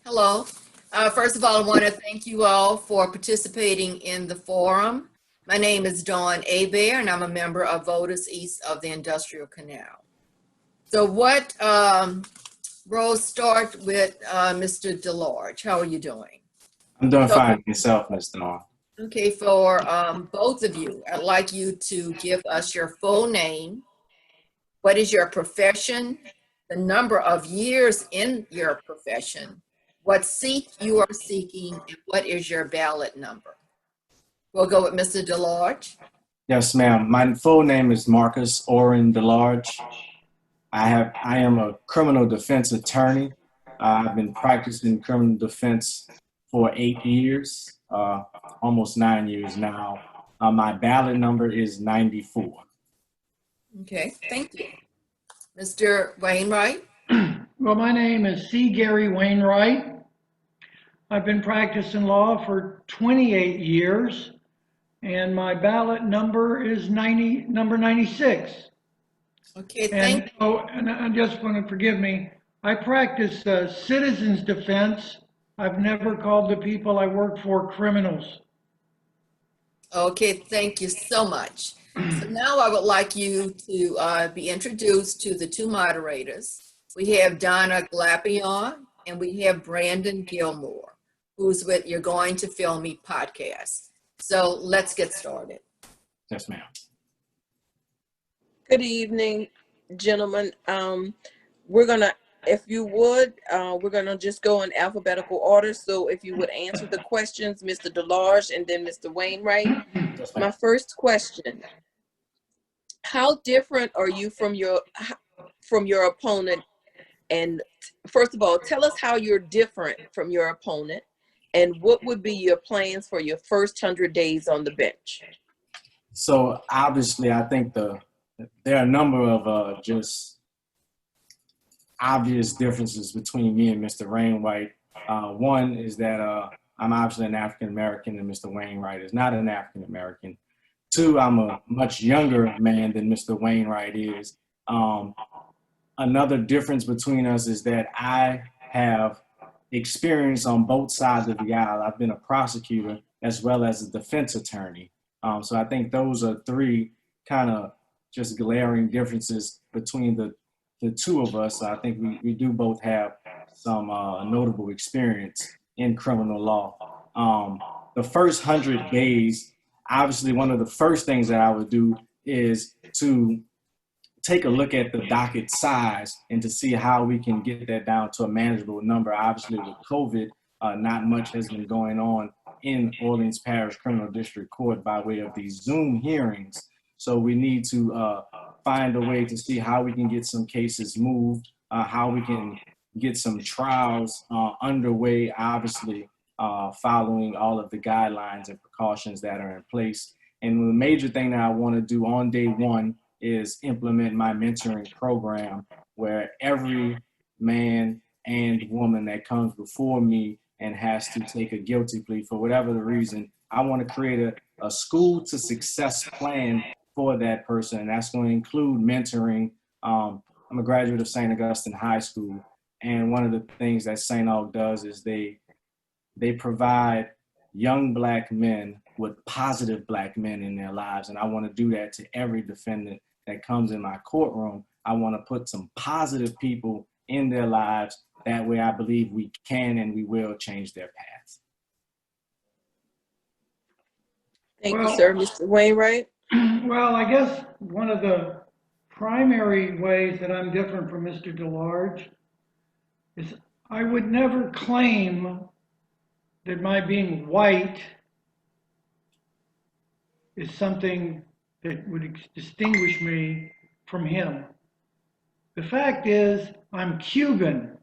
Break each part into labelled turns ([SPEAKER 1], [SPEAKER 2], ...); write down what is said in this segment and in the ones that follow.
[SPEAKER 1] Hello. First of all, I want to thank you all for participating in the forum. My name is Dawn Abear, and I'm a member of Voters East of the Industrial Canal. So Rose, start with Mr. DeLarge. How are you doing?
[SPEAKER 2] I'm doing
[SPEAKER 1] So,
[SPEAKER 2] fine yourself, Mr. Norm.
[SPEAKER 1] okay, for both of you, I'd like you to give us your full name. What is your profession? The number of years in your profession, what seat you are seeking, and what is your ballot number? We'll go with Mr. DeLarge.
[SPEAKER 2] Yes, ma'am. My full name is Marcus Oren DeLarge. I am a criminal defense attorney. I've been practicing criminal defense for 8 years, almost 9 years now. My ballot number is 94.
[SPEAKER 1] Okay, thank you. Mr. Wainwright.
[SPEAKER 3] Well, my name is C. Gary Wainwright. I've been practicing law for 28 years, and my ballot number is number 96.
[SPEAKER 1] Okay, thank you.
[SPEAKER 3] And I just want to forgive me. I practice citizens defense. I've never called the people I work for criminals.
[SPEAKER 1] Okay, thank you so much. So now I would like you to be introduced to the two moderators. We have Donna Glapion and we have Brandon Gilmore, who's with You're Going to Film Me podcast. So let's get started.
[SPEAKER 2] Yes, ma'am.
[SPEAKER 4] Good evening, gentlemen. We're gonna, if you would, we're gonna just go in alphabetical order. So if you would answer the questions, Mr. DeLarge and then Mr. Wainwright.
[SPEAKER 2] Yes,
[SPEAKER 4] My
[SPEAKER 2] ma'am.
[SPEAKER 4] first question: how different are you from your opponent? And first of all, tell us how you're different from your opponent, and what would be your plans for your first 100 days on the bench?
[SPEAKER 2] So obviously, I think there are a number of just obvious differences between me and Mr. Wainwright. One is that I'm obviously an African American and Mr. Wainwright is not an African American. Two, I'm a much younger man than Mr. Wainwright is. Another difference between us is that I have experience on both sides of the aisle. I've been a prosecutor as well as a defense attorney. So I think those are three kind of just glaring differences between the two of us. I think we do both have some notable experience in criminal law. The first 100 days, obviously one of the first things that I would do is to take a look at the docket size and to see how we can get that down to a manageable number. Obviously with COVID, not much has been going on in Orleans Parish Criminal District Court by way of these Zoom hearings. So we need to find a way to see how we can get some cases moved, how we can get some trials underway, obviously following all of the guidelines and precautions that are in place. And the major thing that I want to do on day one is implement my mentoring program where every man and woman that comes before me and has to take a guilty plea for whatever the reason, I want to create a school to success plan for that person. And that's going to include mentoring. I'm a graduate of St. Augustine High School. And one of the things that St. Aug does is they provide young Black men with positive Black men in their lives. And I want to do that to every defendant that comes in my courtroom. I want to put some positive people in their lives. That way I believe we can and we will change their paths.
[SPEAKER 4] Thank you, sir. Mr. Wainwright?
[SPEAKER 3] Well, I guess one of the primary ways that I'm different from Mr. DeLarge is I would never claim that my being white is something that would distinguish me from him. The fact is, I'm Cuban.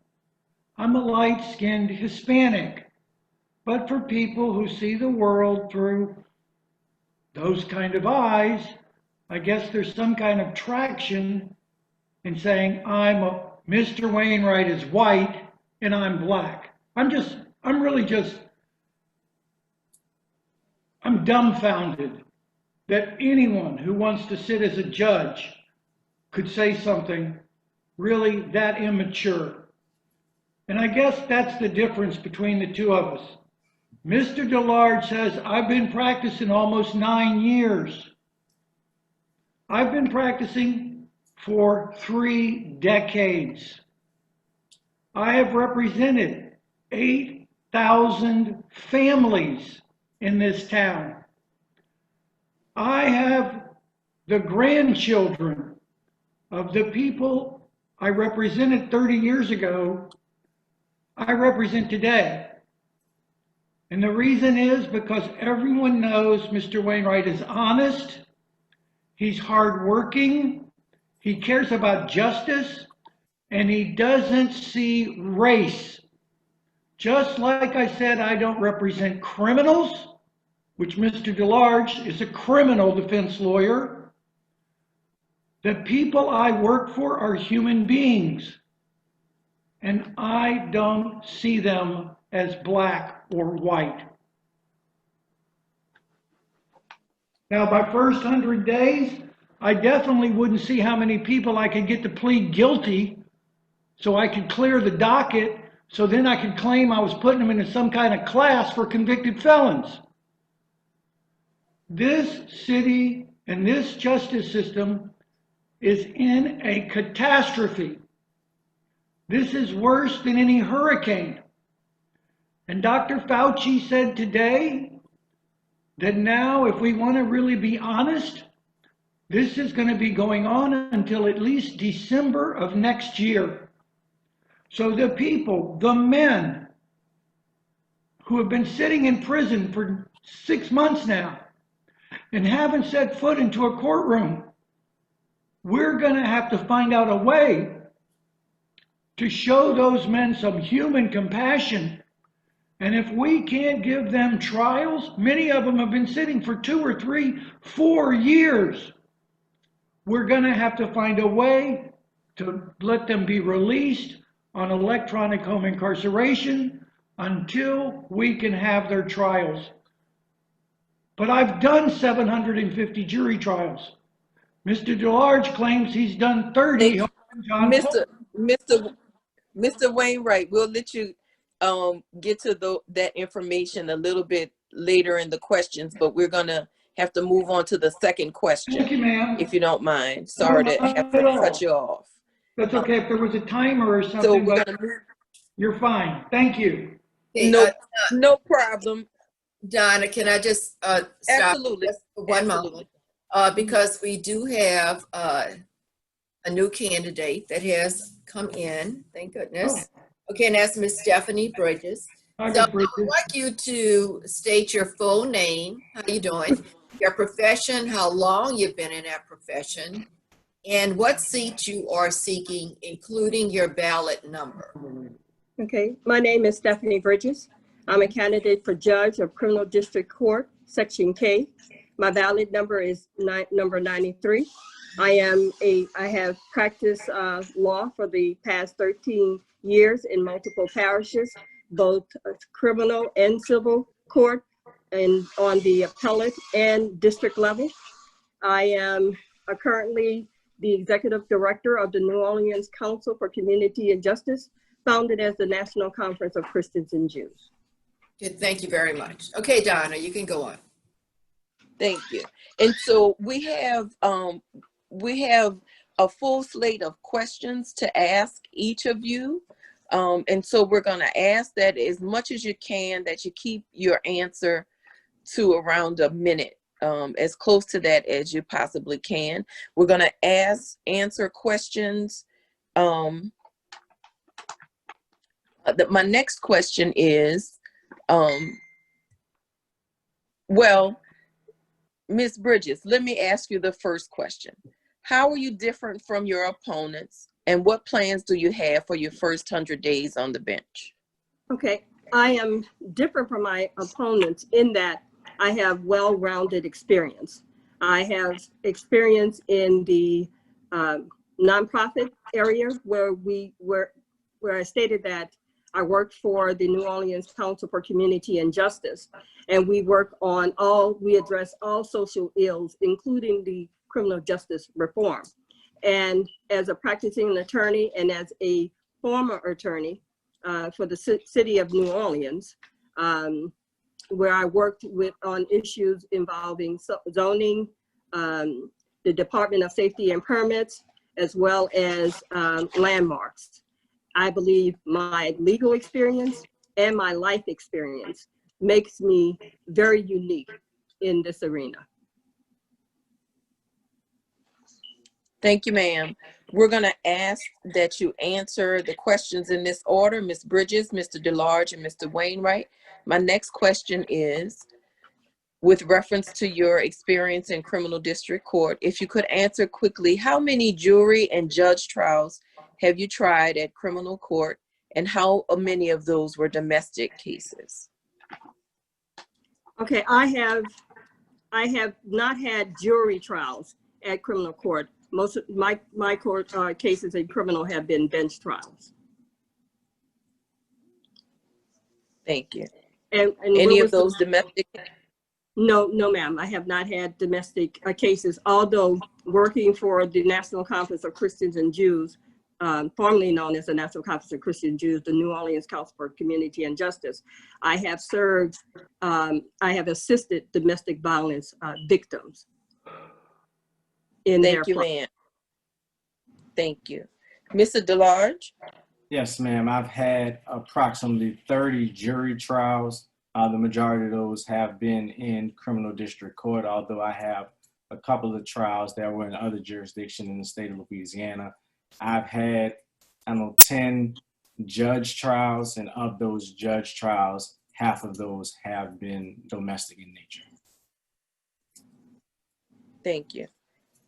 [SPEAKER 3] I'm a light-skinned Hispanic. But for people who see the world through those kind of eyes, I guess there's some kind of traction in saying Mr. Wainwright is white and I'm Black. I'm dumbfounded that anyone who wants to sit as a judge could say something really that immature. And I guess that's the difference between the two of us. Mr. DeLarge says, I've been practicing almost 9 years. I've been practicing for 3 decades. I have represented 8,000 families in this town. I have the grandchildren of the people I represented 30 years ago, I represent today. And the reason is because everyone knows Mr. Wainwright is honest, he's hardworking, he cares about justice, and he doesn't see race. Just like I said, I don't represent criminals, which Mr. DeLarge is a criminal defense lawyer. The people I work for are human beings, and I don't see them as black or white. Now, my first 100 days, I definitely wouldn't see how many people I could get to plead guilty so I could clear the docket, so then I could claim I was putting them into some kind of class for convicted felons. This city and this justice system is in a catastrophe. This is worse than any hurricane. And Dr. Fauci said today that now, if we want to really be honest, this is going to be going on until at least December of next year. So the people, the men who have been sitting in prison for 6 months now and haven't set foot into a courtroom, we're going to have to find out a way to show those men some human compassion. And if we can't give them trials, many of them have been sitting for 2 or 3, 4 years. We're going to have to find a way to let them be released on electronic home incarceration until we can have their trials. But I've done 750 jury trials. Mr. DeLarge claims he's done 30.
[SPEAKER 4] Mr. Wainwright, we'll let you get to that information a little bit later in the questions, but we're gonna have to move on to the second question.
[SPEAKER 3] Thank you, ma'am.
[SPEAKER 4] If you don't mind. Sorry to have to cut you off.
[SPEAKER 3] That's okay. If there was a timer or something,
[SPEAKER 4] So we're
[SPEAKER 3] but
[SPEAKER 4] gonna move.
[SPEAKER 3] you're fine. Thank you.
[SPEAKER 1] Okay,
[SPEAKER 4] No problem.
[SPEAKER 1] Donna, can I just stop
[SPEAKER 4] Absolutely.
[SPEAKER 1] just for one moment? Because we do have a new candidate that has come in, thank goodness. Okay, and that's Miss Stephanie Bridges.
[SPEAKER 3] Hi,
[SPEAKER 1] So I
[SPEAKER 3] Ms. Bridges.
[SPEAKER 1] would like you to state your full name, how you doing, your profession, how long you've been in that profession, and what seat you are seeking, including your ballot number.
[SPEAKER 5] Okay, my name is Stephanie Bridges. I'm a candidate for Judge of Criminal District Court, Section K. My ballot number is number 93. I have practiced law for the past 13 years in multiple parishes, both criminal and civil court, and on the appellate and district level. I am currently the executive director of the New Orleans Council for Community and Justice, founded as the National Conference of Christians and Jews.
[SPEAKER 1] Good, thank you very much. Okay, Donna, you can go on.
[SPEAKER 4] Thank you. And so we have a full slate of questions to ask each of you. And so we're going to ask that as much as you can, that you keep your answer to around a minute, as close to that as you possibly can. We're going to answer questions. My next question is, well, Ms. Bridges, let me ask you the first question. How are you different from your opponents, and what plans do you have for your first 100 days on the bench?
[SPEAKER 5] Okay, I am different from my opponents in that I have well-rounded experience. I have experience in the nonprofit area where I stated that I work for the New Orleans Council for Community and Justice, and we address all social ills, including the criminal justice reform. And as a practicing attorney and as a former attorney, for the city of New Orleans, where I worked on issues involving zoning, the Department of Safety and Permits, as well as landmarks. I believe my legal experience and my life experience makes me very unique in this arena.
[SPEAKER 4] Thank you, ma'am. We're going to ask that you answer the questions in this order. Ms. Bridges, Mr. DeLarge, and Mr. Wainwright. My next question is, with reference to your experience in criminal district court, if you could answer quickly, how many jury and judge trials have you tried at criminal court, and how many of those were domestic cases?
[SPEAKER 5] Okay, I have not had jury trials at criminal court. Most of my court cases in criminal have been bench trials.
[SPEAKER 4] Thank you.
[SPEAKER 5] And
[SPEAKER 4] Any of those domestic?
[SPEAKER 5] No, ma'am. I have not had domestic cases, although working for the National Conference of Christians and Jews, formerly known as the National Conference of Christian Jews, the New Orleans Council for Community and Justice, I have served, I have assisted domestic violence victims.
[SPEAKER 4] Thank you, ma'am. Thank you. Mr. DeLarge?
[SPEAKER 2] Yes, ma'am. I've had approximately 30 jury trials. The majority of those have been in criminal district court, although I have a couple of trials that were in other jurisdictions in the state of Louisiana. I've had, 10 judge trials, and of those judge trials, half of those have been domestic in nature.
[SPEAKER 4] Thank you.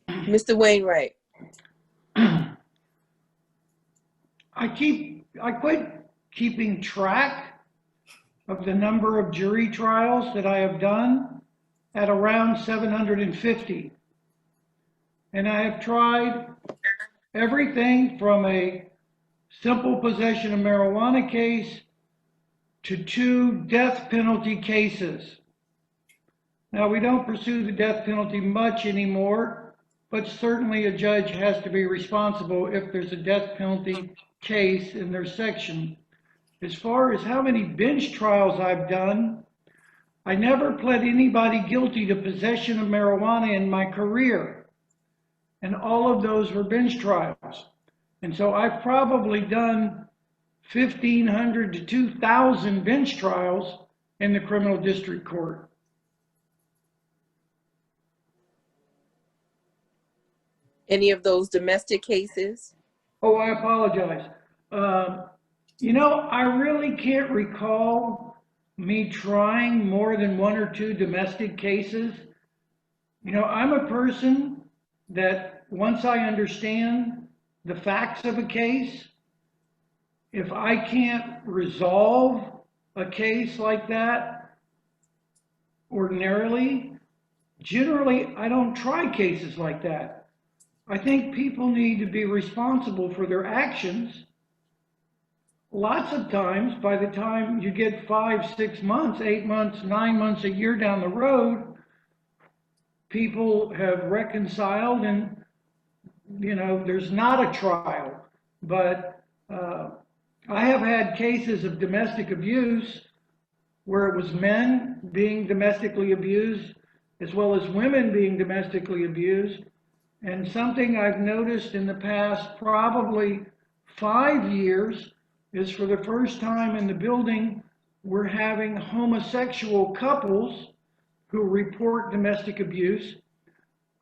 [SPEAKER 4] Mr. Wainwright?
[SPEAKER 3] I quit keeping track of the number of jury trials that I have done at around 750. And I have tried everything from a simple possession of marijuana case to 2 death penalty cases. Now, we don't pursue the death penalty much anymore, but certainly a judge has to be responsible if there's a death penalty case in their section. As far as how many bench trials I've done, I never pled anybody guilty to possession of marijuana in my career. And all of those were bench trials. And so I've probably done 1,500 to 2,000 bench trials in the criminal district court.
[SPEAKER 4] Any of those domestic cases?
[SPEAKER 3] Oh, I apologize. I really can't recall me trying more than 1 or 2 domestic cases. I'm a person that once I understand the facts of a case, if I can't resolve a case like that ordinarily, generally I don't try cases like that. I think people need to be responsible for their actions. Lots of times, by the time you get 5, 6 months, 8 months, 9 months, a year down the road, people have reconciled and, there's not a trial. But I have had cases of domestic abuse where it was men being domestically abused as well as women being domestically abused. And something I've noticed in the past probably 5 years is for the first time in the building, we're having homosexual couples who report domestic abuse.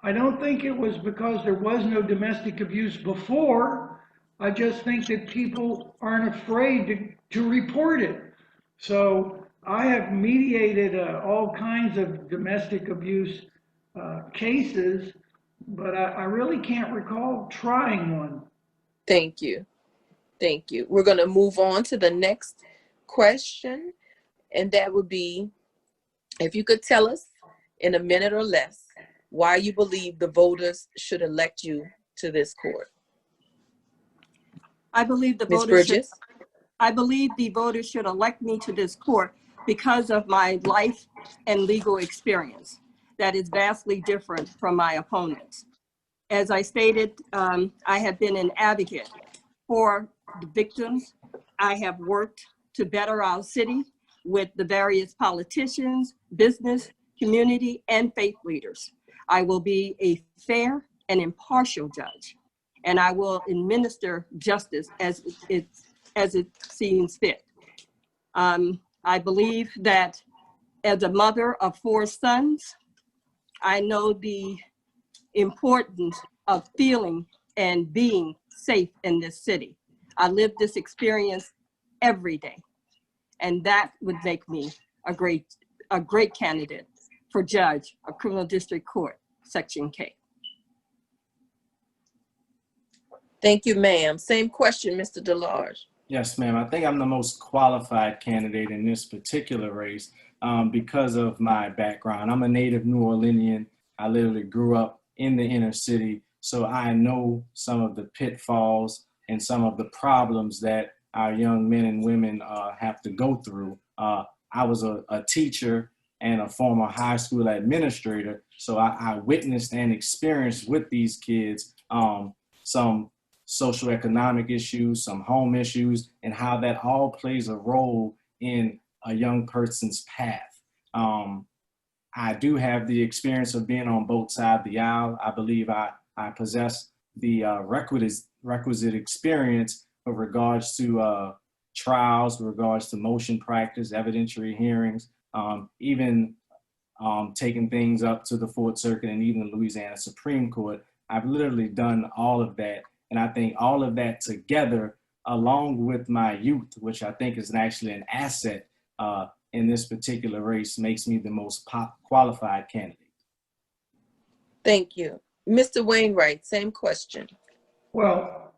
[SPEAKER 3] I don't think it was because there was no domestic abuse before. I just think that people aren't afraid to report it. So I have mediated all kinds of domestic abuse cases, but I really can't recall trying one.
[SPEAKER 4] Thank you. Thank you. We're going to move on to the next question, and that would be, if you could tell us in a minute or less why you believe the voters should elect you to this court.
[SPEAKER 5] I believe the
[SPEAKER 4] Ms. Bridges?
[SPEAKER 5] I believe the voters should elect me to this court because of my life and legal experience that is vastly different from my opponents. As I stated, I have been an advocate for the victims. I have worked to better our city with the various politicians, business, community, and faith leaders. I will be a fair and impartial judge, and I will administer justice as it seems fit. I believe that as a mother of 4 sons, I know the importance of feeling and being safe in this city. I live this experience every day, and that would make me a great candidate for judge of Criminal District Court, Section K.
[SPEAKER 4] Thank you, ma'am. Same question, Mr. DeLarge.
[SPEAKER 2] Yes, ma'am. I think I'm the most qualified candidate in this particular race because of my background. I'm a native New Orleanian. I literally grew up in the inner city, so I know some of the pitfalls and some of the problems that our young men and women have to go through. I was a teacher and a former high school administrator, so I witnessed and experienced with these kids some socioeconomic issues, some home issues, and how that all plays a role in a young person's path. I do have the experience of being on both sides of the aisle. I believe I possess the requisite experience with regards to trials, with regards to motion practice, evidentiary hearings, even taking things up to the Fourth Circuit and even the Louisiana Supreme Court. I've literally done all of that. And I think all of that together, along with my youth, which I think is actually an asset in this particular race, makes me the most qualified candidate.
[SPEAKER 4] Thank you. Mr. Wainwright, same question.
[SPEAKER 3] Well,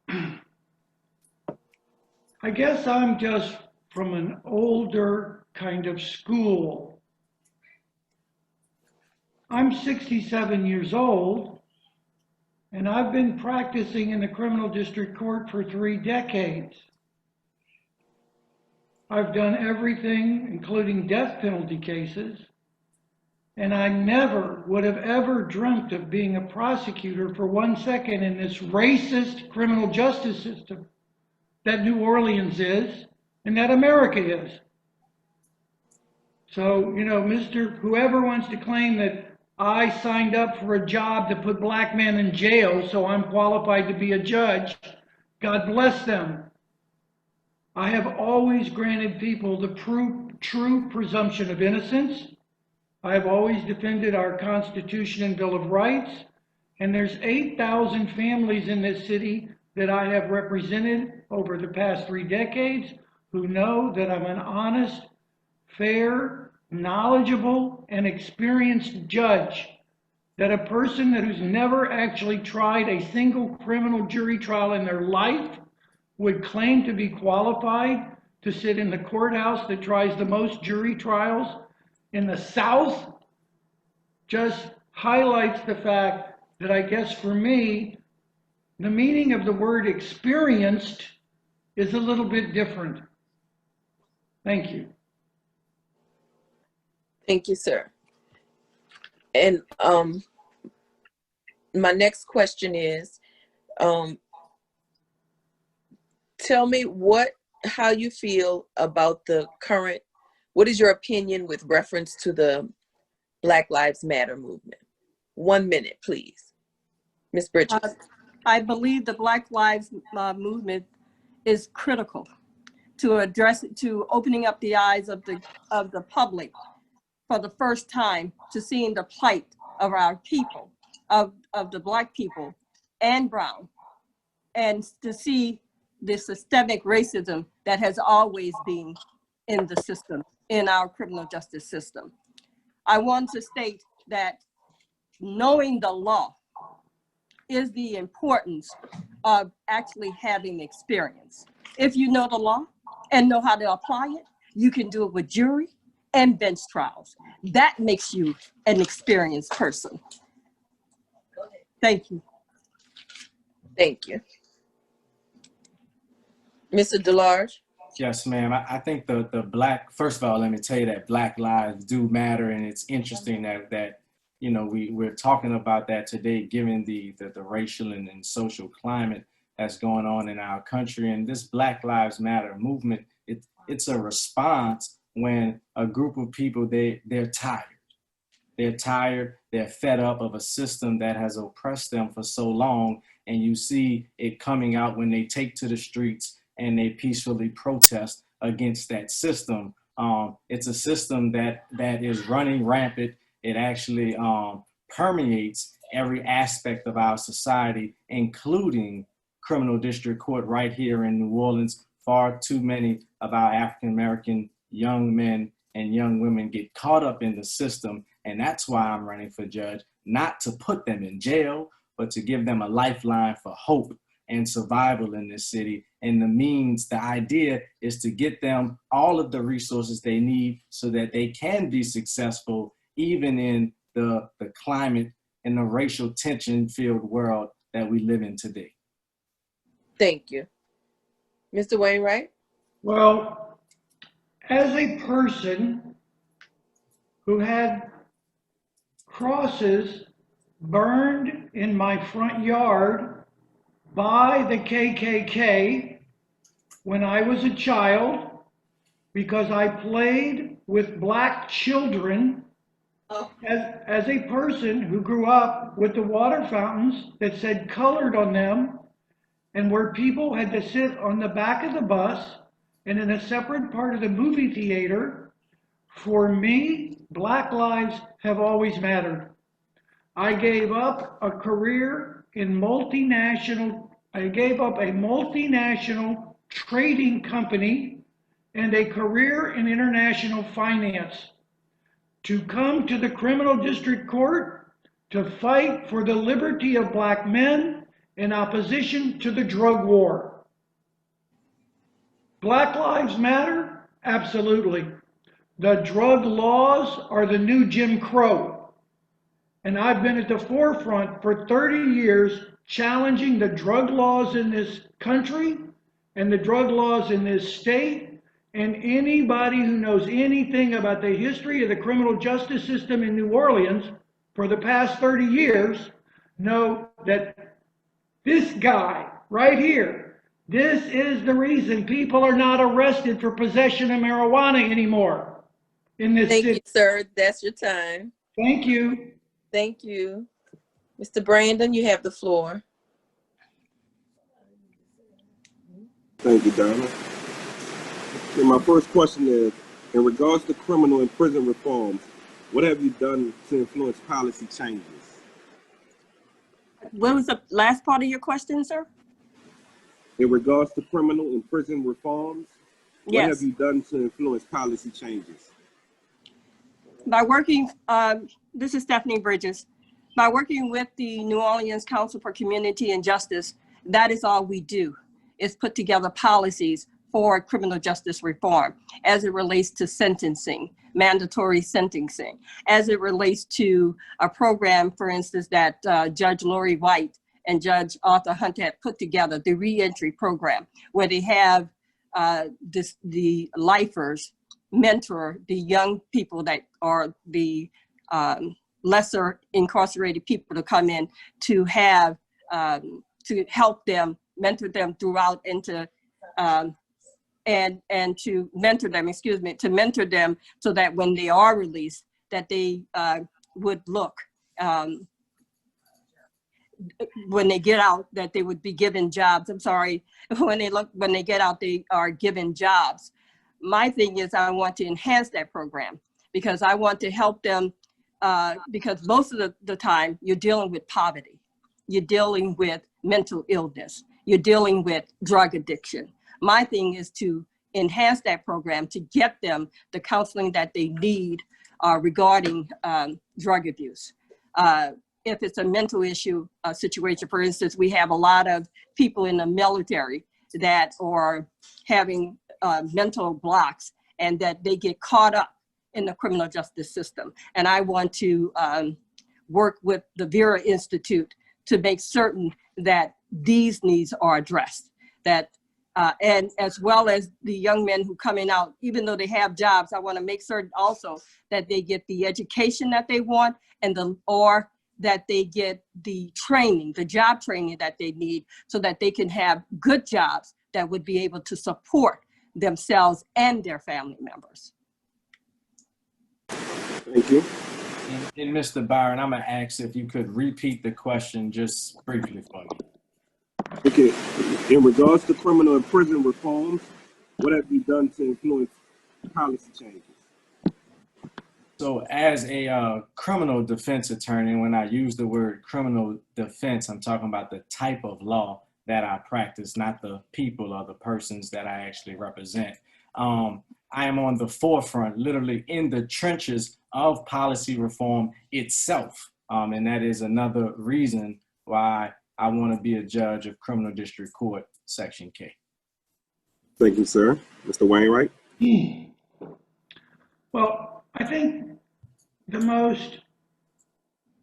[SPEAKER 3] I guess I'm just from an older kind of school. I'm 67 years old, and I've been practicing in the criminal district court for 3 decades. I've done everything, including death penalty cases, and I never would have ever dreamt of being a prosecutor for 1 second in this racist criminal justice system that New Orleans is and that America is. So, you know, whoever wants to claim that I signed up for a job to put black men in jail, so I'm qualified to be a judge, God bless them. I have always granted people the true presumption of innocence. I have always defended our Constitution and Bill of Rights. And there's 8,000 families in this city that I have represented over the past 3 decades who know that I'm an honest, fair, knowledgeable, and experienced judge, that a person who's never actually tried a single criminal jury trial in their life would claim to be qualified to sit in the courthouse that tries the most jury trials in the South, just highlights the fact that I guess for me, the meaning of the word experienced is a little bit different. Thank you.
[SPEAKER 4] Thank you, sir. And my next question is, tell me how you feel about the current, what is your opinion with reference to the Black Lives Matter movement? 1 minute, please. Ms. Bridges.
[SPEAKER 5] I believe the Black Lives movement is critical to opening up the eyes of the public for the first time to seeing the plight of our people, of the Black people and brown, and to see the systemic racism that has always been in the system, in our criminal justice system. I want to state that knowing the law is the importance of actually having experience. If you know the law and know how to apply it, you can do it with jury and bench trials. That makes you an experienced person. Thank you.
[SPEAKER 4] Thank you. Mr. DeLarge.
[SPEAKER 2] Yes, ma'am. I think first of all, let me tell you that Black lives do matter, and it's interesting that you know, we're talking about that today, given the racial and social climate that's going on in our country. And this Black Lives Matter movement, it's a response when a group of people, they're tired. They're tired, they're fed up of a system that has oppressed them for so long. And you see it coming out when they take to the streets and they peacefully protest against that system. It's a system that is running rampant. It actually permeates every aspect of our society, including criminal district court right here in New Orleans. Far too many of our African-American young men and young women get caught up in the system. And that's why I'm running for judge, not to put them in jail, but to give them a lifeline for hope and survival in this city. And the idea is to get them all of the resources they need so that they can be successful, even in the climate and the racial tension-filled world that we live in today.
[SPEAKER 4] Thank you. Mr. Wainwright?
[SPEAKER 3] Well, as a person who had crosses burned in my front yard by the KKK when I was a child because I played with black children, as a person who grew up with the water fountains that said colored on them, and where people had to sit on the back of the bus and in a separate part of the movie theater, for me, Black lives have always mattered. I gave up a career in I gave up a multinational trading company and a career in international finance to come to the criminal district court to fight for the liberty of black men in opposition to the drug war. Black lives matter? Absolutely. The drug laws are the new Jim Crow. And I've been at the forefront for 30 years challenging the drug laws in this country and the drug laws in this state. And anybody who knows anything about the history of the criminal justice system in New Orleans for the past 30 years know that this guy right here, this is the reason people are not arrested for possession of marijuana anymore in this city.
[SPEAKER 4] Thank you, sir. That's your time.
[SPEAKER 3] Thank you.
[SPEAKER 4] Thank you. Mr. Brandon, you have the floor.
[SPEAKER 6] Thank you, Donna. And my first question is, in regards to criminal and prison reforms, what have you done to influence policy changes?
[SPEAKER 5] What was the last part of your question, sir?
[SPEAKER 6] In regards to criminal and prison reforms, what
[SPEAKER 5] Yes.
[SPEAKER 6] have you done to influence policy changes?
[SPEAKER 5] By working, this is Stephanie Bridges. By working with the New Orleans Council for Community and Justice, that is all we do, is put together policies for criminal justice reform as it relates to sentencing, mandatory sentencing, as it relates to a program, for instance, that Judge Lori White and Judge Arthur Hunt had put together, the reentry program, where they have the lifers mentor the young people that are the lesser incarcerated people to come in to have, to help them, mentor them throughout into, and to mentor them, to mentor them so that when they are released, that they would look, when they get out, that they would be given jobs. I'm sorry, when they get out, they are given jobs. My thing is I want to enhance that program because I want to help them because most of the time you're dealing with poverty. You're dealing with mental illness. You're dealing with drug addiction. My thing is to enhance that program to get them the counseling that they need regarding drug abuse. If it's a mental issue situation, for instance, we have a lot of people in the military that are having mental blocks and that they get caught up in the criminal justice system. And I want to work with the Vera Institute to make certain that these needs are addressed, that and as well as the young men who coming out, even though they have jobs, I want to make certain also that they get the education that they want and that they get the training, the job training that they need so that they can have good jobs that would be able to support themselves and their family members.
[SPEAKER 6] Thank you.
[SPEAKER 2] And Mr. Byron, I'm gonna ask if you could repeat the question just briefly for me.
[SPEAKER 6] Okay. In regards to criminal and prison reforms, what have you done to influence policy changes?
[SPEAKER 2] So as a criminal defense attorney, when I use the word criminal defense, I'm talking about the type of law that I practice, not the people or the persons that I actually represent. I am on the forefront, literally in the trenches of policy reform itself. And that is another reason why I want to be a judge of Criminal District Court, Section K.
[SPEAKER 6] Thank you, sir. Mr. Wainwright?
[SPEAKER 3] Well, I think the most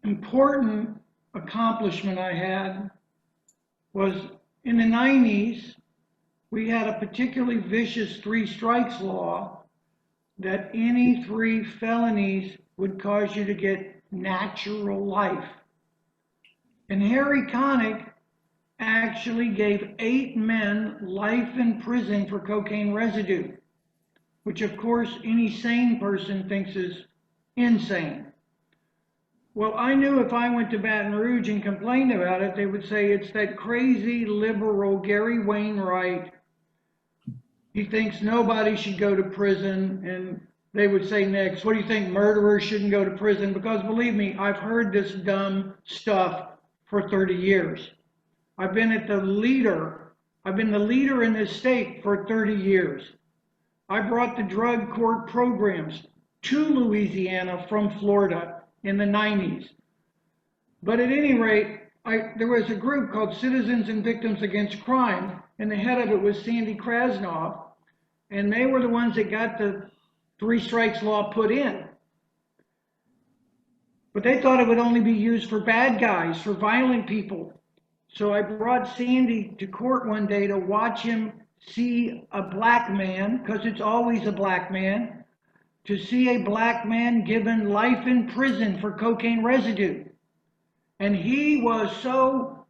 [SPEAKER 3] important accomplishment I had was in the 90s, we had a particularly vicious 3 strikes law that any 3 felonies would cause you to get natural life. And Harry Connick actually gave 8 men life in prison for cocaine residue, which of course any sane person thinks is insane. Well, I knew if I went to Baton Rouge and complained about it, they would say it's that crazy liberal Gary Wainwright. He thinks nobody should go to prison. And they would say next, what do you think, murderers shouldn't go to prison? Because believe me, I've heard this dumb stuff for 30 years. I've been the leader in this state for 30 years. I brought the drug court programs to Louisiana from Florida in the 90s. But at any rate, there was a group called Citizens and Victims Against Crime, and the head of it was Sandy Krasnoff, and they were the ones that got the 3 strikes law put in. But they thought it would only be used for bad guys, for violent people. So I brought Sandy to court one day to watch him see a black man, because it's always a black man, to see a black man given life in prison for cocaine residue. And he was so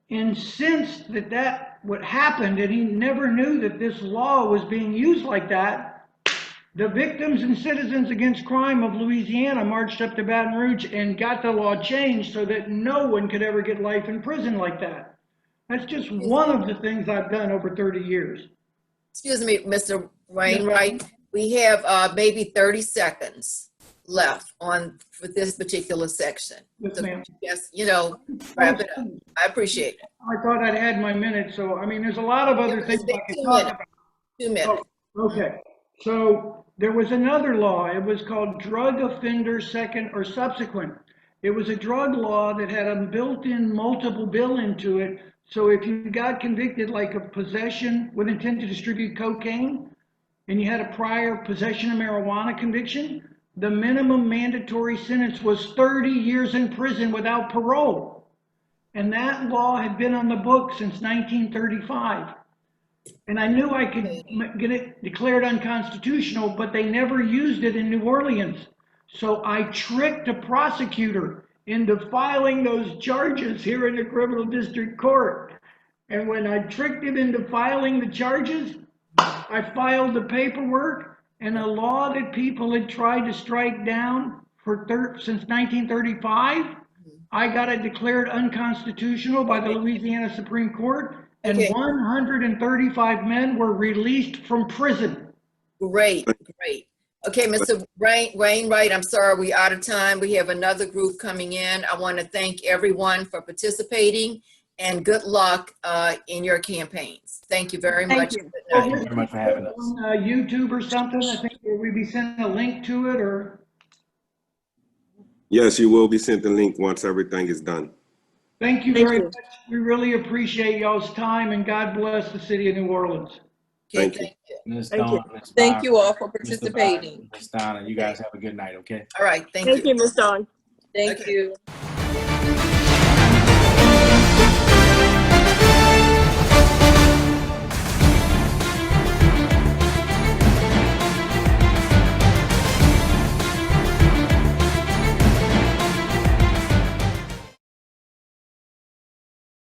[SPEAKER 3] incensed that what happened, and he never knew that this law was being used like that. The Victims and Citizens Against Crime of Louisiana marched up to Baton Rouge and got the law changed so that no one could ever get life in prison like that. That's just one of the things I've done over 30 years.
[SPEAKER 1] Excuse me, Mr. Wainwright. We have maybe 30 seconds left for this particular section.
[SPEAKER 3] Yes,
[SPEAKER 1] So
[SPEAKER 3] ma'am.
[SPEAKER 1] yes, wrap it up. I appreciate it.
[SPEAKER 3] I thought I'd had my minute, so I mean, there's a lot of other things I could talk about.
[SPEAKER 1] 2 minutes.
[SPEAKER 3] Okay, so there was another law. It was called Drug Offender Second or Subsequent. It was a drug law that had a built-in multiple bill into it. So if you got convicted like of possession with intent to distribute cocaine, and you had a prior possession of marijuana conviction, the minimum mandatory sentence was 30 years in prison without parole. And that law had been on the books since 1935. And I knew I could get it declared unconstitutional, but they never used it in New Orleans. So I tricked a prosecutor into filing those charges here in the criminal district court. And when I tricked him into filing the charges, I filed the paperwork, and a law that people had tried to strike down since 1935, I got it declared unconstitutional by the Louisiana Supreme Court, and
[SPEAKER 1] Okay.
[SPEAKER 3] 135 men were released from prison.
[SPEAKER 1] Great. Okay, Mr. Wainwright, I'm sorry, we're out of time. We have another group coming in. I want to thank everyone for participating, and good luck in your campaigns. Thank you very
[SPEAKER 5] Thank
[SPEAKER 1] much.
[SPEAKER 5] you.
[SPEAKER 1] Good
[SPEAKER 2] Thank
[SPEAKER 1] night.
[SPEAKER 2] you very much for having us.
[SPEAKER 3] On YouTube or something, I think we'd be sending a link to it, or?
[SPEAKER 6] Yes, you will be sent the link once everything is done.
[SPEAKER 3] Thank you
[SPEAKER 5] Thank
[SPEAKER 3] very
[SPEAKER 5] you.
[SPEAKER 3] much. We really appreciate y'all's time, and God bless the city of New Orleans.
[SPEAKER 1] Okay,
[SPEAKER 6] Thank you.
[SPEAKER 1] thank you.
[SPEAKER 2] Ms.
[SPEAKER 5] Thank you.
[SPEAKER 2] Dawn, Ms.
[SPEAKER 4] Thank you
[SPEAKER 2] Byron,
[SPEAKER 4] all for
[SPEAKER 2] Mr.
[SPEAKER 4] participating.
[SPEAKER 2] Byron, Ms. Donna, you guys have a good night, okay?
[SPEAKER 1] All right, thank
[SPEAKER 5] Thank
[SPEAKER 1] you.
[SPEAKER 5] you, Ms. Dawn.
[SPEAKER 4] Thank
[SPEAKER 1] Okay.
[SPEAKER 4] you.